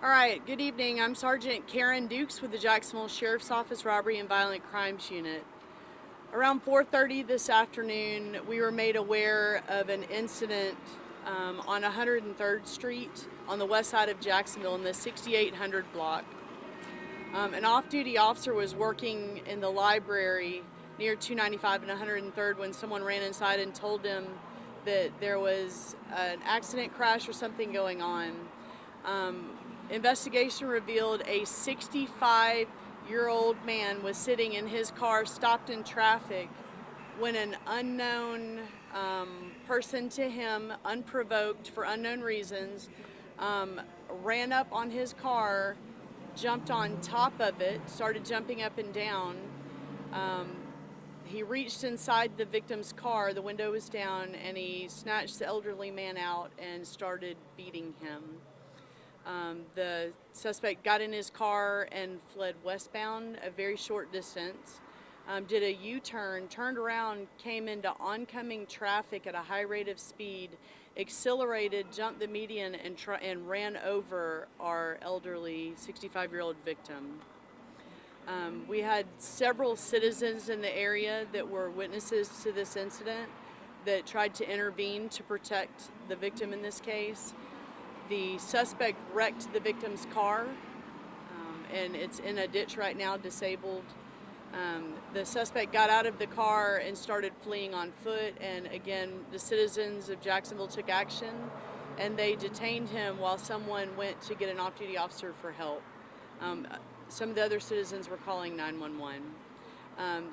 All right, good evening. I'm Sergeant Karen Dukes with the Jacksonville Sheriff's Office Robbery and Violent Crimes Unit. Around 4:30 this afternoon, we were made aware of an incident on 103rd Street on the west side of Jacksonville in the 6800 block. An off-duty officer was working in the library near 295 and 103rd when someone ran inside and told him that there was an accident, crash, or something going on. Investigation revealed a 65-year-old man was sitting in his car, stopped in traffic, when an unknown person to him, unprovoked for unknown reasons, ran up on his car, jumped on top of it, started jumping up and down. He reached inside the victim's car, the window was down, and he snatched the elderly man out and started beating him. The suspect got in his car and fled westbound a very short distance, did a U-turn, turned around, came into oncoming traffic at a high rate of speed, accelerated, jumped the median, and ran over our elderly 65-year-old victim. We had several citizens in the area that were witnesses to this incident that tried to intervene to protect the victim in this case. The suspect wrecked the victim's car, and it's in a ditch right now, disabled. The suspect got out of the car and started fleeing on foot, and again, the citizens of Jacksonville took action, and they detained him while someone went to get an off-duty officer for help. Some of the other citizens were calling 911.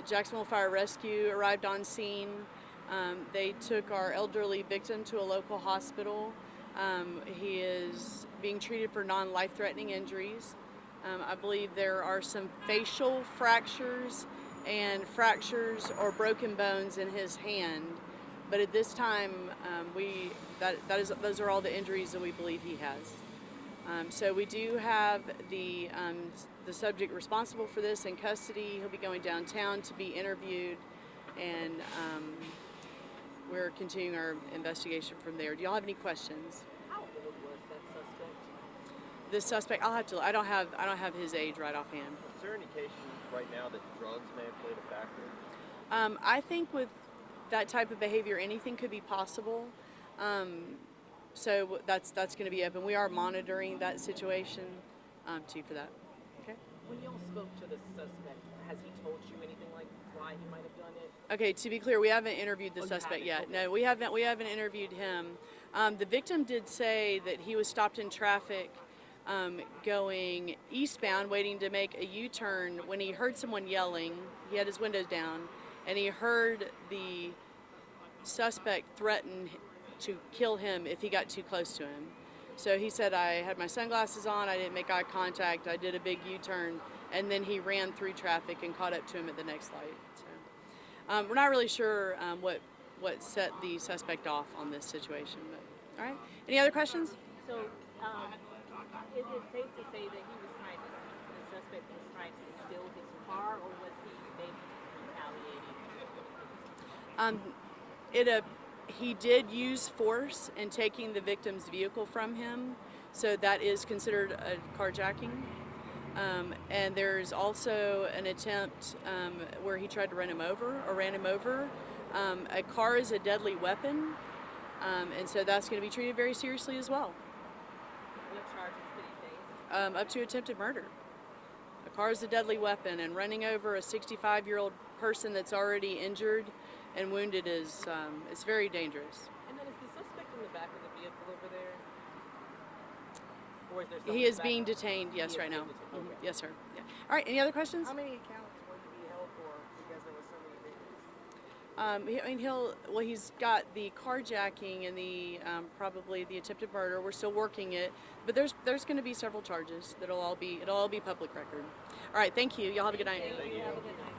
Jacksonville Fire Rescue arrived on scene. They took our elderly victim to a local hospital. He is being treated for non-life-threatening injuries. I believe there are some facial fractures and fractures or broken bones in his hand, but at this time, those are all the injuries that we believe he has. So we do have the subject responsible for this in custody. He'll be going downtown to be interviewed, and we're continuing our investigation from there. Do y'all have any questions? How old was that suspect? The suspect, I don't have his age right offhand. Is there indication right now that drugs may have played a factor? I think with that type of behavior, anything could be possible. So that's going to be open. We are monitoring that situation too for that. Okay. When y'all spoke to the suspect, has he told you anything like why he might have done it? Okay, to be clear, we haven't interviewed the suspect yet. Okay. No, we haven't interviewed him. The victim did say that he was stopped in traffic going eastbound, waiting to make a U-turn when he heard someone yelling. He had his windows down, and he heard the suspect threaten to kill him if he got too close to him. So he said, I had my sunglasses on, I didn't make eye contact, I did a big U-turn, and then he ran through traffic and caught up to him at the next light. So, we're not really sure what set the suspect off on this situation. But all right, any other questions? So, is it safe to say that the suspect was trying to steal his car, or was he maybe retaliating? He did use force in taking the victim's vehicle from him, so that is considered a carjacking. And there's also an attempt where he tried to ran him over. A car is a deadly weapon, and so that's going to be treated very seriously as well. What charges did he face? Up to attempted murder. A car is a deadly weapon, and running over a 65-year-old person that's already injured and wounded is it's very dangerous. And then is the suspect in the back of the vehicle over there? Or is there someone He in is the being back? detained, yes, right now. Okay. Yes, sir. Yeah. All right, any other questions? How many accounts will he be held for because there was so many victims? He's got the carjacking and the probably the attempted murder. We're still working it, but there's going to be several charges that'll all be public record. All right, thank you. Y'all have a good night. Thank you. Have a good night.